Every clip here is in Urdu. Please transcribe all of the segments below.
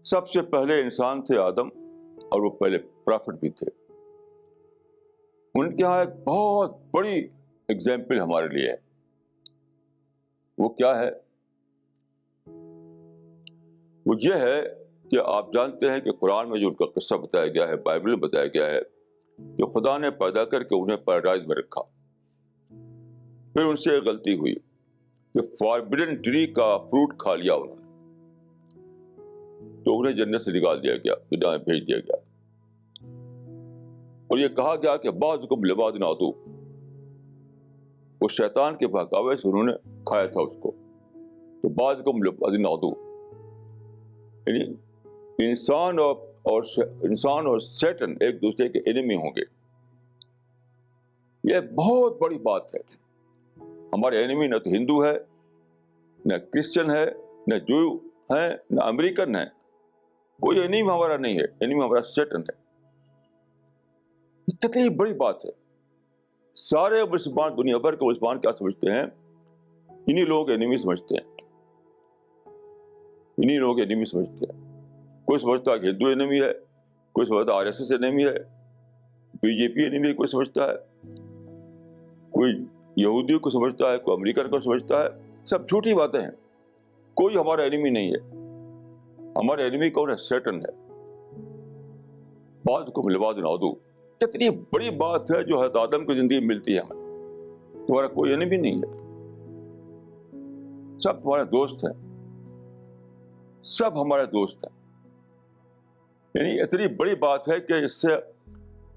سب سے پہلے انسان تھے آدم، اور وہ پہلے پرافٹ بھی تھے. ان کے یہاں ایک بہت بڑی ایگزامپل ہمارے لیے ہے. وہ کیا ہے؟ وہ یہ ہے کہ آپ جانتے ہیں کہ قرآن میں جو ان کا قصہ بتایا گیا ہے، بائبل میں بتایا گیا ہے کہ خدا نے پیدا کر کے انہیں پیراڈائز میں رکھا. پھر ان سے ایک غلطی ہوئی کہ فاربڈن ٹری کا فروٹ کھا لیا انہوں نے، تو انہیں جنت سے نکال دیا گیا، دنیا میں بھیج دیا گیا. اور یہ کہا گیا کہ بعضکم لبعض عدو. وہ شیطان کے بہکاوے سے انہوں نے کھایا تھا اس کو. تو بعضکم لبعض عدو، یعنی انسان اور سیٹن ایک دوسرے کے انیمی ہوں گے. یہ بہت بڑی بات ہے. ہمارے انیمی نہ تو ہندو ہے، نہ کرسچن ہے، نہ جو ہے، نہ امریکن ہے. کوئی انیمی ہمارا نہیں ہے. انیمی ہمارا سیٹن ہے. کتنی بڑی بات ہے. سارے مسلمان، دنیا بھر کے مسلمان کیا سمجھتے ہیں؟ انہی لوگ انیمی سمجھتے ہیں. انہی لوگ انیمی سمجھتے ہیں. کوئی سمجھتا ہے کہ ہندو انیمی ہے، کوئی سمجھتا ہے RSS انیمی ہے، BJP انیمی ہے، کوئی سمجھتا ہے، کوئی یہودی کو سمجھتا ہے، کوئی امریکن کو سمجھتا ہے. سب جھوٹی باتیں ہیں. کوئی ہمارا انیمی نہیں ہے. ہمارا انیمی کون ہے؟ سیٹن ہے. بعضکم لبعض عدو. کتنی بڑی بات ہے جو حضرت آدم کی زندگی میں ملتی ہے ہمیں. تمہارا کوئی انیمی نہیں ہے. سب تمہارے دوست ہیں. سب ہمارے دوست ہیں. یعنی اتنی بڑی بات ہے کہ اس سے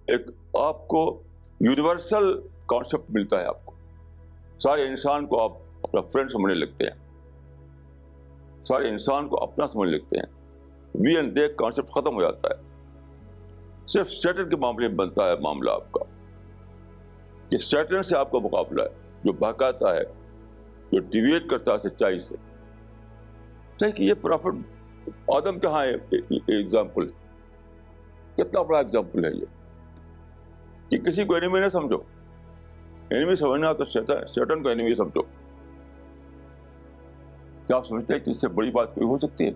ایک آپ کو یونیورسل کانسیپٹ ملتا ہے. آپ کو سارے انسان کو آپ اپنا فرینڈ سمجھنے لگتے ہیں. سارے انسان کو اپنا سمجھنے لگتے ہیں. وی اینڈ دے کانسیپٹ ختم ہو جاتا ہے. صرف سیٹن کے معاملے میں بنتا ہے معاملہ آپ کا، کہ سیٹن سے آپ کا مقابلہ ہے، جو بہکاتا ہے، جو ڈیویٹ کرتا ہے سچائی سے. کہ یہ پرافٹ آدم کے ہاں ایگزامپل ہے. کتنا بڑا ایگزامپل ہے یہ، کہ کسی کو انیمی نہ سمجھو. انیمی سمجھنا تو سیٹن کو انیمی سمجھو. کیا آپ سمجھتے ہیں کہ اس سے بڑی بات کوئی ہو سکتی ہے؟